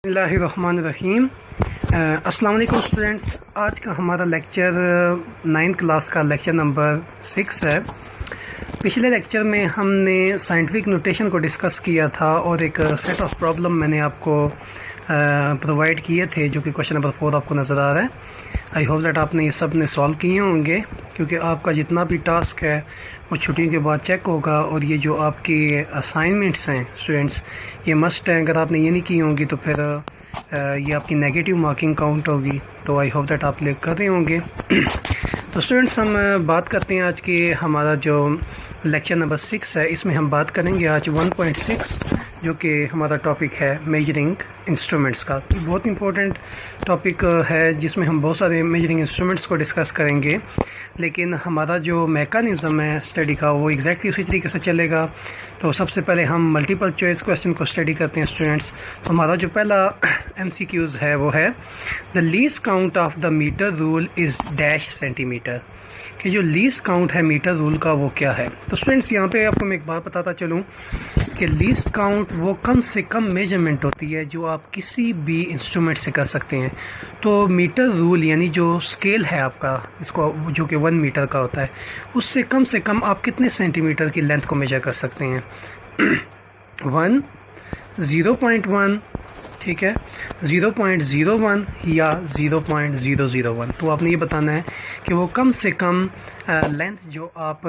बिस्मिल्लाहिर्रहमानिर्रहीम। अस्सलाम वालेकुम स्टूडेंट्स। आज का हमारा लेक्चर 9th क्लास का लेक्चर नंबर 6 है। पिछले लेक्चर में हमने साइंटिफिक नोटेशन को डिस्कस किया था और एक सेट ऑफ प्रॉब्लम मैंने आपको प्रोवाइड किए थे, जो कि क्वेश्चन नंबर 4 आपको नज़र आ रहा है। आई होप दैट आपने ये सब ने सॉल्व किए होंगे, क्योंकि आपका जितना भी टास्क है वो छुट्टियों के बाद चेक होगा। और ये जो आपके असाइनमेंट्स हैं स्टूडेंट्स, ये मस्ट हैं। अगर आपने ये नहीं की होंगी तो फिर ये आपकी नेगेटिव मार्किंग काउंट होगी। तो आई होप दैट आप लोग कर रहे होंगे। तो स्टूडेंट्स, हम बात करते हैं आज के हमारा जो लेक्चर नंबर 6 है। इसमें हम बात करेंगे आज 1.6, जो कि हमारा टॉपिक है मेजरिंग इंस्ट्रूमेंट्स का। बहुत इंपॉर्टेंट टॉपिक है, जिसमें हम बहुत सारे मेजरिंग इंस्ट्रूमेंट्स को डिस्कस करेंगे। लेकिन हमारा जो मैकेनिज़्म है स्टडी का, वो एग्जैक्टली उसी तरीके से चलेगा। तो सबसे पहले हम मल्टीपल चॉइस क्वेश्चन को स्टडी करते हैं स्टूडेंट्स। तो हमारा जो पहला MCQs है वो है the least count of the metre rule is dash centimetre. कि जो लीस्ट काउंट है मीटर रूल का वो क्या है। तो स्टूडेंट्स, यहाँ पे आपको मैं एक बात बताता चलूँ कि लीस्ट काउंट वो कम से कम मेजरमेंट होती है जो आप किसी भी इंस्ट्रूमेंट से कर सकते हैं। तो मीटर रूल यानी जो स्केल है आपका, इसको जो कि 1 मीटर का होता है, उससे कम आप कितने सेंटीमीटर की लेंथ को मेजर कर सकते हैं। 1, 0.1, ठीक है, 0.01 या 0.001। तो आपने ये बताना है कि वो कम से कम लेंथ जो आप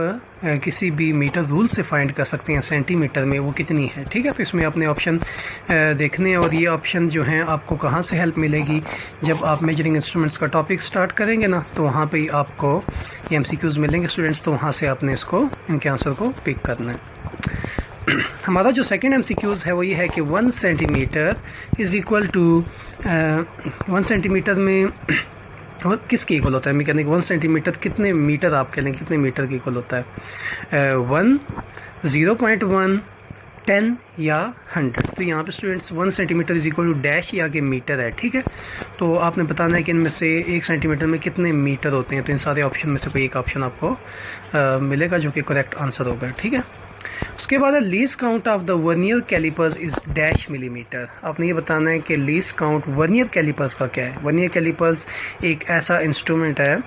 किसी भी मीटर रूल से फाइंड कर सकते हैं सेंटीमीटर में, वो कितनी है। ठीक है, तो इसमें अपने ऑप्शन देखने हैं। और ये ऑप्शन जो हैं आपको कहाँ से हेल्प मिलेगी, जब आप मेजरिंग इंस्ट्रूमेंट्स का टॉपिक स्टार्ट करेंगे ना, तो वहाँ पे ही आपको ये MCQs मिलेंगे स्टूडेंट्स। तो वहाँ से आपने इसको, इनके आंसर को पिक करना है। हमारा जो सेकेंड MCQs है वो ये है कि 1 centimetre is equal to 1 centimetre में किसके इक्वल होता है। मैं कहने कि 1 सेंटीमीटर कितने मीटर आप कह लें, कितने मीटर के इक्वल होता है। 1, 0.1, 10 या 100। तो यहाँ पे students 1 centimetre is equal to dash या के मीटर है। ठीक है, तो आपने बताना है कि इनमें से 1 सेंटीमीटर में कितने मीटर होते हैं। तो इन सारे ऑप्शन में से कोई एक ऑप्शन आपको मिलेगा जो कि करेक्ट आंसर होगा। ठीक है, उसके बाद least count of the vernier callipers is dash millimetre. आपने ये बताना है कि लीस्ट काउंट वर्नियर कैलिपर्स का क्या है। वर्नियर कैलिपर्स एक ऐसा इंस्ट्रूमेंट है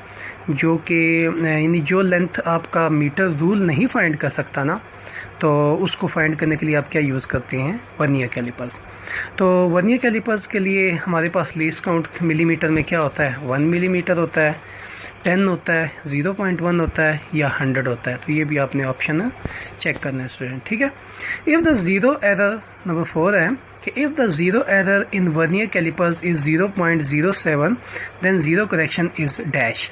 जो कि यानी जो लेंथ आपका मीटर रूल नहीं फाइंड कर सकता ना, तो उसको फाइंड करने के लिए आप क्या यूज़ करते हैं, वर्नियर कैलिपर्स। तो वर्नियर कैलिपर्स के लिए हमारे पास लीस्ट काउंट मिलीमीटर में क्या होता है, 1 मिलीमीटर होता है, 10 होता है, 0.1 होता है या 100 होता है। तो ये भी आपने ऑप्शन चेक करना है स्टूडेंट। ठीक है, if the zero error, number 4 है कि if the zero error in vernier callipers is 0.07 then zero correction is dash.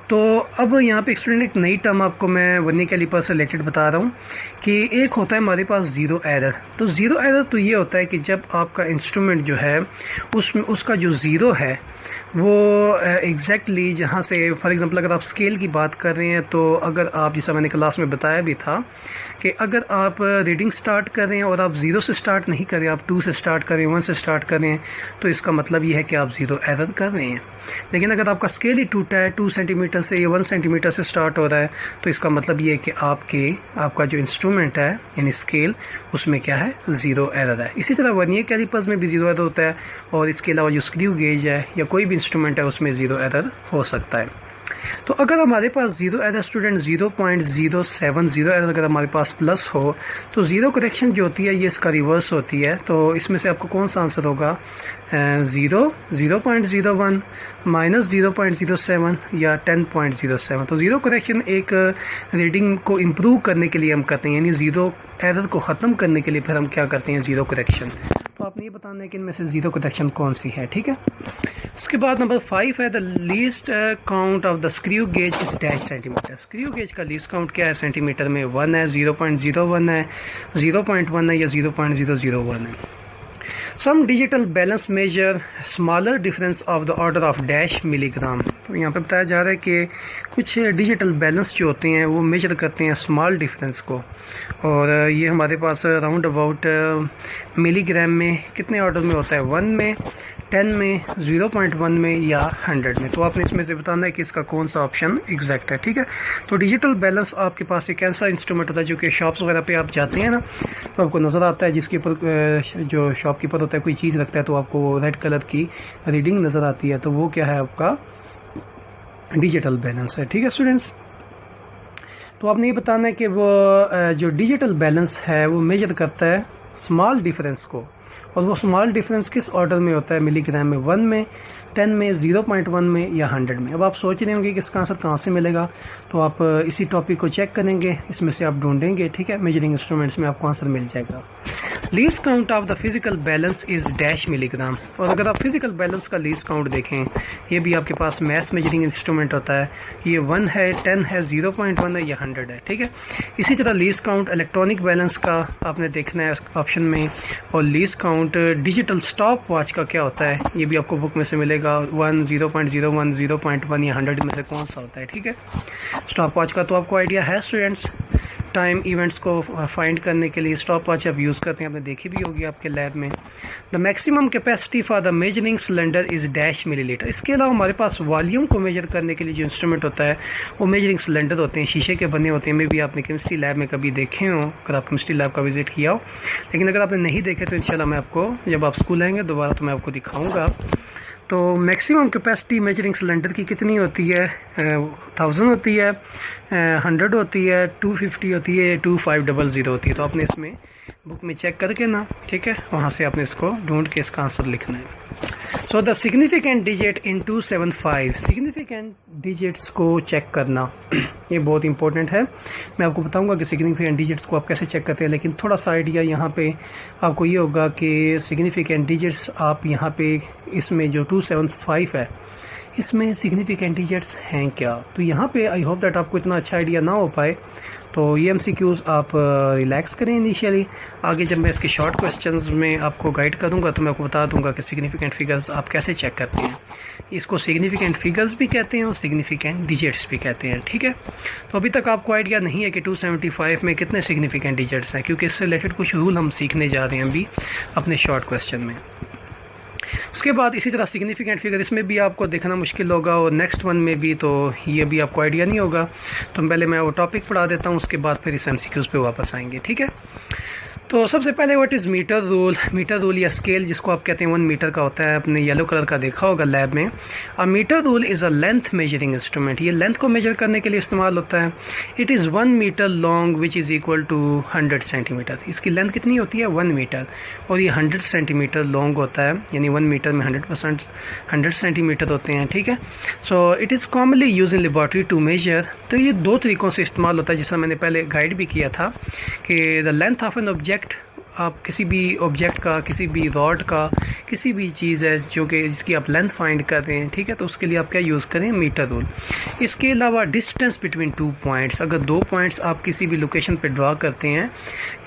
तो अब यहाँ पे स्टूडेंट एक नई टर्म आपको मैं वर्नियर कैलिपर से रिलेटेड बता रहा हूँ कि एक होता है हमारे पास ज़ीरो एरर। तो ज़ीरो एरर तो ये होता है कि जब आपका इंस्ट्रूमेंट जो है उसमें उसका जो ज़ीरो है वो एग्जैक्टली जहाँ से, फॉर एग्जांपल अगर आप स्केल की बात कर रहे हैं, तो अगर आप, जैसा मैंने क्लास में बताया भी था कि अगर आप रीडिंग स्टार्ट कर रहे हैं और आप 0 से स्टार्ट नहीं कर रहे, आप 2 से स्टार्ट कर रहे हैं, 1 से स्टार्ट कर रहे हैं, तो इसका मतलब ये है कि आप ज़ीरो एरर कर रहे हैं। लेकिन अगर आपका स्केल ही टूटा है, 2 सेंटीमीटर से या 1 सेंटीमीटर से स्टार्ट हो रहा है, तो इसका मतलब ये है कि आपका जो इंस्ट्रूमेंट है यानी स्केल, उसमें क्या है, ज़ीरो एरर है। इसी तरह वर्नियर कैलिपर्स में भी ज़ीरो एरर होता है, और इसके अलावा जो स्क्रू गेज है या कोई भी इंस्ट्रूमेंट है उसमें ज़ीरो एरर हो सकता है। तो अगर हमारे पास ज़ीरो एरर स्टूडेंट 0.070 एरर अगर हमारे पास प्लस हो, तो ज़ीरो करेक्शन जो होती है ये इसका रिवर्स होती है। तो इसमें से आपको कौन सा आंसर होगा, 0, 0.01, माइनस 0.07 या 10.07। तो ज़ीरो करेक्शन एक रीडिंग को इम्प्रूव करने के लिए हम करते हैं, यानी ज़ीरो एरर को ख़त्म करने के लिए फिर हम क्या करते हैं, ज़ीरो करेक्शन। तो आपने ये बताना है कि इनमें से ज़ीरो करेक्शन कौन सी है। ठीक है, उसके बाद नंबर 5 है the least count of the screw gauge is dash centimetre. Screw gauge का लीस्ट काउंट क्या है सेंटीमीटर में, 1 है, 0.01 है, 0.1 है या 0.001 है। Some digital balance measure smaller difference of the order of dash milligram. तो यहाँ पे बताया जा रहा है कि कुछ डिजिटल बैलेंस जो होते हैं वो मेजर करते हैं स्मॉल डिफरेंस को, और ये हमारे पास राउंड अबाउट मिलीग्राम में कितने ऑर्डर में होता है, 1 में, 10 में, 0.1 में या 100 में। तो आपने इसमें से बताना है कि इसका कौन सा ऑप्शन एग्जैक्ट है, ठीक है। तो डिजिटल बैलेंस आपके पास एक ऐसा इंस्ट्रूमेंट होता है जो कि शॉप्स वगैरह पे आप जाते हैं ना, तो आपको नज़र आता है जिसके ऊपर जो शॉपकीपर होता है कोई चीज़ रखता है तो आपको रेड कलर की रीडिंग नज़र आती है, तो वो क्या है, आपका डिजिटल बैलेंस है, ठीक है स्टूडेंट्स। तो आपने ये बताना है कि वो जो डिजिटल बैलेंस है वो मेजर करता है स्मॉल डिफरेंस को, और वो स्मॉल डिफरेंस किस ऑर्डर में होता है, मिलीग्राम में, 1 में, 10 में, 0.1 में या 100 में। अब आप सोच रहे होंगे कि इसका आंसर कहाँ से मिलेगा, तो आप इसी टॉपिक को चेक करेंगे, इसमें से आप ढूंढेंगे, ठीक है। मेजरिंग इंस्ट्रूमेंट्स में आपको आंसर मिल जाएगा। Least count of the physical balance is dash milligram. और अगर आप फिजिकल बैलेंस का लीस्ट काउंट देखें, ये भी आपके पास मैथ मेजरिंग इंस्ट्रूमेंट होता है, ये 1 है, 10 है, 0.1 है या 100 है, ठीक है। इसी तरह लीस्ट काउंट इलेक्ट्रॉनिक बैलेंस का आपने देखना है ऑप्शन में, और least count digital stop watch का क्या होता है, ये भी आपको बुक में से मिलेगा, 1, 0.01, 0.1 या 100 में से कौन सा होता है, ठीक है। स्टॉप वॉच का तो आपको आइडिया है स्टूडेंट्स, टाइम इवेंट्स को फाइंड करने के लिए स्टॉप वॉच आप यूज़ करते हैं, आपने देखी भी होगी आपके लैब में। The maximum capacity for the measuring cylinder is dash millilitre. इसके अलावा हमारे पास वॉल्यूम को मेजर करने के लिए जो इंस्ट्रूमेंट होता है वो मेजरिंग सिलेंडर होते हैं, शीशे के बने होते हैं। मे भी आपने केमिस्ट्री लैब में कभी देखे हो, अगर आप केमिस्ट्री लैब का विजिट किया हो, लेकिन अगर आपने नहीं देखे तो इंशाल्लाह मैं आपको जब आप स्कूल आएंगे दोबारा तो मैं आपको दिखाऊँगा। तो मैक्सिमम कैपेसिटी मेजरिंग सिलेंडर की कितनी होती है, 1000 होती है, 100 होती है, 250 होती है, 2500 होती है। तो आपने इसमें बुक में चेक करके ना, ठीक है, वहाँ से आपने इसको ढूंढ के इसका आंसर लिखना है। So the significant digit in 275, significant digits को चेक करना ये बहुत इंपॉर्टेंट है। मैं आपको बताऊंगा कि सिग्निफिकेंट डिजिट्स को आप कैसे चेक करते हैं, लेकिन थोड़ा सा आइडिया यहाँ पे आपको ये होगा कि सिग्निफिकेंट डिजिट्स आप यहाँ पे इसमें जो 275 है इसमें सिग्निफिकेंट डिजिट्स हैं क्या, तो यहाँ पे आई होप दैट आपको इतना अच्छा आइडिया ना हो पाए, तो ये MCQs आप रिलैक्स करें इनिशियली। आगे जब मैं इसके शॉर्ट क्वेश्चंस में आपको गाइड करूँगा तो मैं आपको बता दूंगा कि सिग्निफिकेंट फिगर्स आप कैसे चेक करते हैं। इसको सिग्निफिकेंट फिगर्स भी कहते हैं और सिग्निफिकेंट डिजिट्स भी कहते हैं, ठीक है। तो अभी तक आपको आइडिया नहीं है कि 275 में कितने सिग्निफिकेंट डिजिट्स हैं, क्योंकि इससे रिलेटेड कुछ रूल हम सीखने जा रहे हैं अभी अपने शॉर्ट क्वेश्चन में। उसके बाद इसी तरह सिग्निफिकेंट फिगर इसमें भी आपको देखना मुश्किल होगा, और नेक्स्ट वन में भी, तो ये भी आपको आइडिया नहीं होगा। तो पहले मैं वो टॉपिक पढ़ा देता हूँ, उसके बाद फिर इस MCQs पे वापस आएंगे, ठीक है। तो सबसे पहले what is metre rule. Metre rule या स्केल जिसको आप कहते हैं 1 मीटर का होता है, आपने येलो कलर का देखा होगा लैब में। A metre rule is a length measuring instrument, ये लेंथ को मेजर करने के लिए इस्तेमाल होता है। It is 1 metre long which is equal to 100 centimetre. इसकी लेंथ कितनी होती है, 1 मीटर, और ये 100 सेंटीमीटर लॉन्ग होता है, यानी 1 मीटर में 100 सेंटीमीटर होते हैं, ठीक है। So it is commonly use in laboratory to measure. तो ये 2 तरीक़ों से इस्तेमाल होता है, जिसका मैंने पहले गाइड भी किया था कि the length of an object, आप किसी भी ऑब्जेक्ट का, किसी भी रॉड का, किसी भी चीज़ है जो कि जिसकी आप लेंथ फाइंड कर रहे हैं, ठीक है, तो उसके लिए आप क्या यूज़ करें, मीटर रूल। इसके अलावा डिस्टेंस बिटवीन 2 पॉइंट्स, अगर 2 पॉइंट्स आप किसी भी लोकेशन पे ड्रा करते हैं,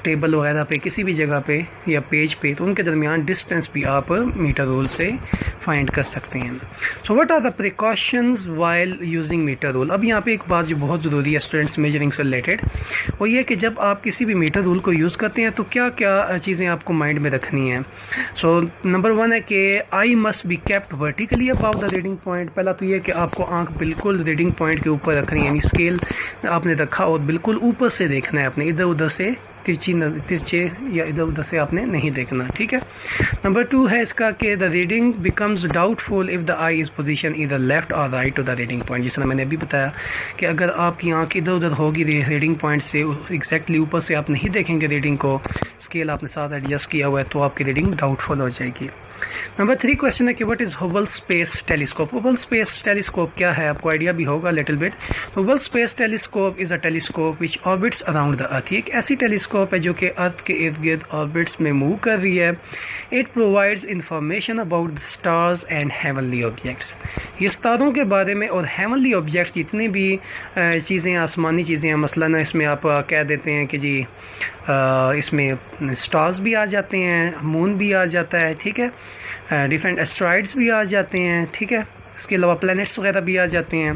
टेबल वगैरह पे, किसी भी जगह पे या पेज पे, तो उनके दरमियान डिस्टेंस भी आप मीटर रूल से फाइंड कर सकते हैं। So what are the precautions while using metre rule. अब यहाँ पे एक बात जो बहुत ज़रूरी है स्टूडेंट्स मेजरिंग से रिलेटेड, वो ये कि जब आप किसी भी मीटर रूल को यूज़ करते हैं तो क्या क्या चीज़ें आपको माइंड में रखनी है। सो नंबर 1 है कि I must be kept vertically about the reading point. पहला तो ये कि आपको आंख बिल्कुल रीडिंग पॉइंट के ऊपर रखनी है, यानी स्केल आपने रखा और बिल्कुल ऊपर से देखना है, आपने इधर उधर से तिरछे या इधर उधर से आपने नहीं देखना, ठीक है। नंबर 2 है इसका कि the reading becomes doubtful if the eye is position इधर लेफ्ट और right to the reading point. जिस तरह मैंने अभी बताया कि अगर आपकी आंख इधर उधर होगी रीडिंग पॉइंट से एग्जैक्टली ऊपर से आप नहीं देखेंगे रीडिंग को, स्केल आपने साथ एडजस्ट किया हुआ है, तो आपकी रीडिंग डाउटफुल हो जाएगी। नंबर 3 क्वेश्चन है कि what is Hubble space telescope. Hubble space telescope क्या है, आपको आइडिया भी होगा little bit. Hubble space telescope is a telescope which orbits around the earth. एक ऐसी टेलीस्कोप है जो कि अर्थ के इर्द गिर्द ऑर्बिट्स में मूव कर रही है। It provides information about the stars and heavenly objects. ये सितारों के बारे में और हेवनली ऑब्जेक्ट्स जितनी भी चीज़ें, आसमानी चीज़ें हैं, मसलन इसमें आप कह देते हैं कि जी इसमें स्टार्स भी आ जाते हैं, मून भी आ जाता है, ठीक है, डिफरेंट एस्ट्रॉइड्स भी आ जाते हैं, ठीक है, इसके अलावा प्लैनेट्स वगैरह भी आ जाते हैं।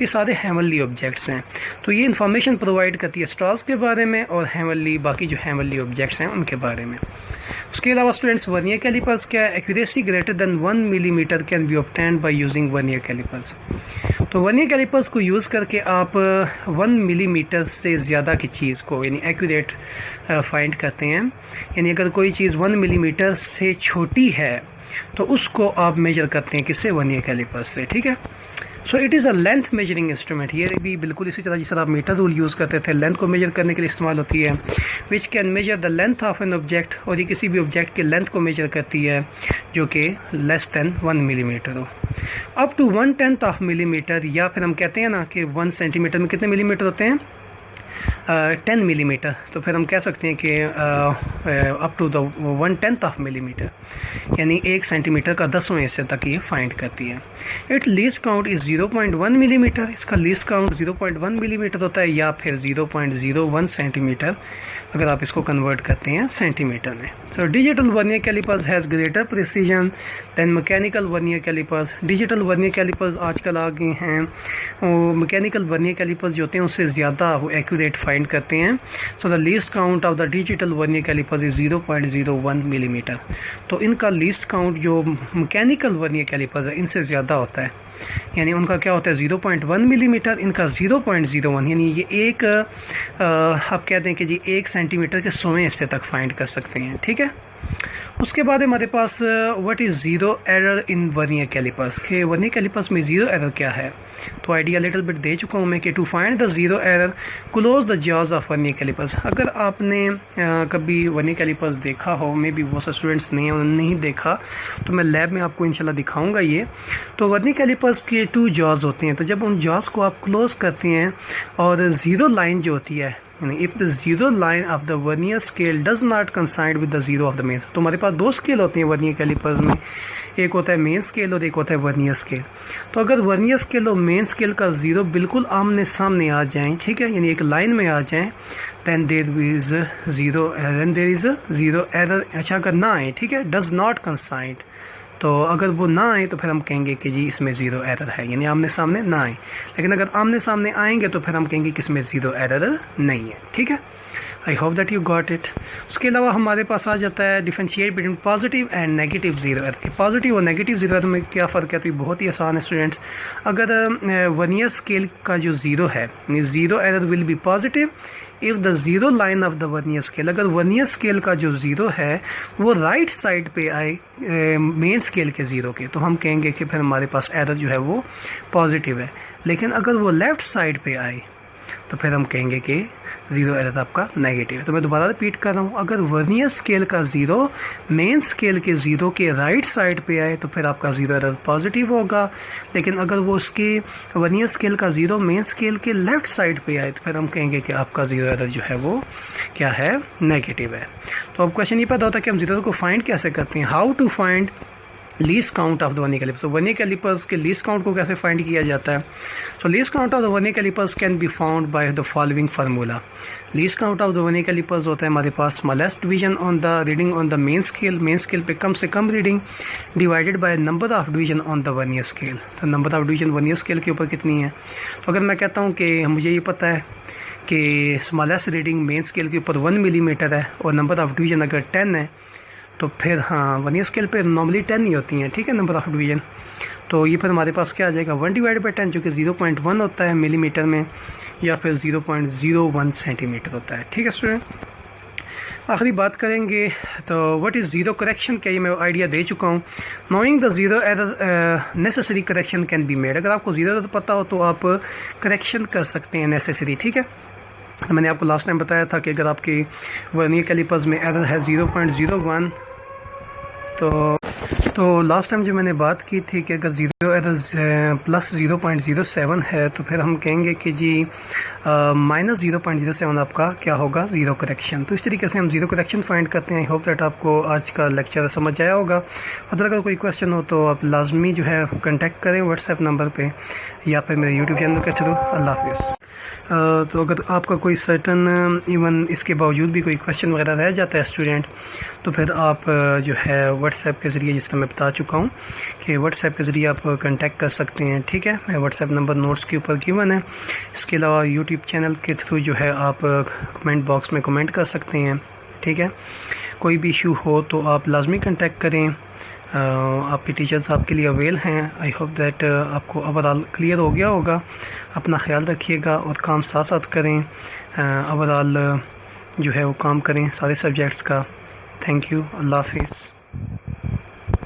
ये सारे हेवनली ऑब्जेक्ट्स हैं। तो ये इन्फॉर्मेशन प्रोवाइड करती है स्टार्स के बारे में और हेवनली बाकी जो हेवनली ऑब्जेक्ट्स हैं उनके बारे में। उसके अलावा स्टूडेंट्स वर्नियर कैलिपर्स क्या है? Accuracy greater than 1 millimetre can be obtained by using vernier callipers. तो वर्नियर कैलिपर्स को यूज़ करके आप 1 मिलीमीटर से ज़्यादा की चीज़ को यानी एक्यूरेट फाइंड करते हैं। यानी अगर कोई चीज़ 1 मिलीमीटर से छोटी है तो उसको आप मेजर करते हैं किससे? वर्नियर कैलिपर्स से। ठीक है। So it is a length measuring instrument. ये भी बिल्कुल इसी तरह जिस तरह आप मीटर रूल यूज़ करते थे, लेंथ को मेजर करने के लिए इस्तेमाल होती है। Which can measure the length of an object, और ये किसी भी ऑब्जेक्ट के लेंथ को मेजर करती है जो कि लेस दैन 1 मिलीमीटर हो। अप टू 1/10 ऑफ मिलीमीटर, या फिर हम कहते हैं ना कि 1 सेंटीमीटर में कितने मिलीमीटर होते हैं? 10 मिलीमीटर। तो फिर हम कह सकते हैं कि up to the 1/10 of millimetre, यानी 1 सेंटीमीटर का 10वां हिस्से तक ये फाइंड करती है। It least count is 0.1 millimetre. इसका लीस्ट काउंट 0.1 मिलीमीटर होता है, या फिर 0.01 सेंटीमीटर अगर आप इसको कन्वर्ट करते हैं सेंटीमीटर में। So digital vernier callipers has greater precision than mechanical vernier callipers. Digital vernier callipers आजकल आ गए हैं, और मैकेनिकल वर्नियर कैलिपर्स जो होते हैं उससे ज़्यादा वो एक्यूरेट फाइंड करते हैं। So the least count of the digital vernier callipers is 0.01 millimetre. तो इनका लीस्ट काउंट जो मैकेनिकल वर्नियर कैलिपर्स है इनसे ज़्यादा होता है, यानी उनका क्या होता है? 0.1 मिलीमीटर, इनका 0.01, यानी ये एक आप कह दें कि जी 1 सेंटीमीटर के 100वें हिस्से तक फाइंड कर सकते हैं। ठीक है। उसके बाद हमारे पास what is zero error in vernier calipers, के वर्नियर कैलिपर्स में ज़ीरो एरर क्या है? तो आइडिया लिटिल बिट दे चुका हूँ मैं कि to find the zero error close the jaws of vernier callipers. अगर आपने कभी वर्नियर कैलिपर्स देखा हो, मे बी बहुत से स्टूडेंट्स नहीं देखा, तो मैं लैब में आपको इंशाल्लाह दिखाऊंगा ये। तो वर्नियर कैलिपर्स के 2 जॉज होते हैं। तो जब उन जॉज को आप क्लोज करते हैं और ज़ीरो लाइन जो होती है, if the zero line of the vernier scale does not coincide with the zero of the main, तो हमारे पास 2 स्केल होते हैं वर्नियर कैलिपर्स में, एक होता है मेन स्केल और एक होता है वर्नियर स्केल। तो अगर वर्नियर स्केल और मेन स्केल का ज़ीरो बिल्कुल आमने सामने आ जाएं, ठीक है, यानी एक लाइन में आ जाएं, then there is zero error। अच्छा अगर ना आए, ठीक है, does not coincide, तो अगर वो ना आए तो फिर हम कहेंगे कि जी इसमें ज़ीरो एरर है, यानी आमने सामने ना आए। लेकिन अगर आमने सामने आएंगे तो फिर हम कहेंगे कि इसमें ज़ीरो एरर नहीं है। ठीक है। I hope that you got it. उसके अलावा हमारे पास आ जाता है differentiate between positive and negative zero error. Positive और नेगेटिव ज़ीरो एरर में क्या फ़र्क है? तो ये बहुत ही आसान है स्टूडेंट्स। अगर वर्नियर स्केल का जो ज़ीरो है, zero error will be positive if the zero line of the vernier scale, अगर वर्नियर स्केल का जो ज़ीरो है वो राइट साइड पे आए मेन स्केल के ज़ीरो के, तो हम कहेंगे कि फिर हमारे पास एरर जो है वो पॉजिटिव है। लेकिन अगर वो लेफ़्ट साइड पे आए तो फिर हम कहेंगे कि ज़ीरो एरर आपका नेगेटिव है। तो मैं दोबारा रिपीट कर रहा हूँ, अगर वर्नियर स्केल का ज़ीरो मेन स्केल के ज़ीरो के राइट साइड पे आए तो फिर आपका ज़ीरो एरर पॉजिटिव होगा। लेकिन अगर वो उसके वर्नियर स्केल का ज़ीरो मेन स्केल के लेफ़्ट साइड पे आए तो फिर हम कहेंगे कि आपका ज़ीरो एरर जो है वो क्या है? नेगेटिव है। तो अब क्वेश्चन ये पैदा होता है कि हम ज़ीरो को फाइंड कैसे करते हैं? How to find least count of the vernier callipers. तो वर्नियर कैलिपर्स के लीस्ट काउंट को कैसे फाइंड किया जाता है? So least count of the vernier calipers can be found by the following formula. Least count of the vernier calipers होता है हमारे पास smallest division on the reading on the main scale पे कम से कम reading divided by number of division on the vernier scale. तो number of division vernier scale के ऊपर कितनी है? तो अगर मैं कहता हूँ कि मुझे ये पता है कि स्मॉलेस्ट रीडिंग मेन स्केल के ऊपर 1 मिलीमीटर है और नंबर ऑफ डिवीजन अगर 10 है, तो फिर हाँ वर्नियर स्केल पे नॉर्मली 10 ही होती हैं। ठीक है, नंबर ऑफ डिवीजन। तो ये फिर हमारे पास क्या आ जाएगा? 1/10 जो कि 0.1 होता है मिलीमीटर में, या फिर 0.01 सेंटीमीटर होता है। ठीक है स्टूडेंट। आखिरी बात करेंगे तो व्हाट इज़ ज़ीरो करेक्शन, क्या ये मैं आइडिया दे चुका हूँ। Knowing the zero error necessary correction can be made. अगर आपको ज़ीरो एरर पता हो तो आप करेक्शन कर सकते हैं नेसेसरी। ठीक है, तो मैंने आपको लास्ट टाइम बताया था कि अगर आपके वर्नियर कैलिपर्स में एरर है 0.01, तो लास्ट टाइम जो मैंने बात की थी कि अगर ज़ीरो एरर प्लस 0.07 है तो फिर हम कहेंगे कि जी माइनस 0.07 आपका क्या होगा? Zero correction. तो इस तरीके से हम ज़ीरो करेक्शन फाइंड करते हैं। आई होप दैट आपको आज का लेक्चर समझ आया होगा। अगर कोई क्वेश्चन हो तो आप लाजमी जो है कॉन्टैक्ट करें व्हाट्सएप नंबर पे या फिर मेरे यूट्यूब चैनल के थ्रू। अल्लाह हाफिज़। तो अगर आपका कोई सर्टन इवन इसके बावजूद भी कोई क्वेश्चन वगैरह रह जाता है स्टूडेंट, तो फिर आप जो है व्हाट्सएप के ज़रिए, जिस तरह मैं बता चुका हूँ कि व्हाट्सएप के ज़रिए आप कांटेक्ट कर सकते हैं। ठीक है, मैं व्हाट्सएप नंबर नोट्स के ऊपर गिवन है। इसके अलावा यूट्यूब चैनल के थ्रू जो है आप कमेंट बॉक्स में कमेंट कर सकते हैं। ठीक है, कोई भी इशू हो तो आप लाजमी कांटेक्ट करें। आपके टीचर्स आपके लिए अवेल हैं। आई होप दैट आपको ओवरऑल क्लियर हो गया होगा। अपना ख्याल रखिएगा और काम साथ साथ करें। ओवरऑल जो है वो काम करें सारे सब्जेक्ट्स का। Thank you. अल्लाह हाफिज़।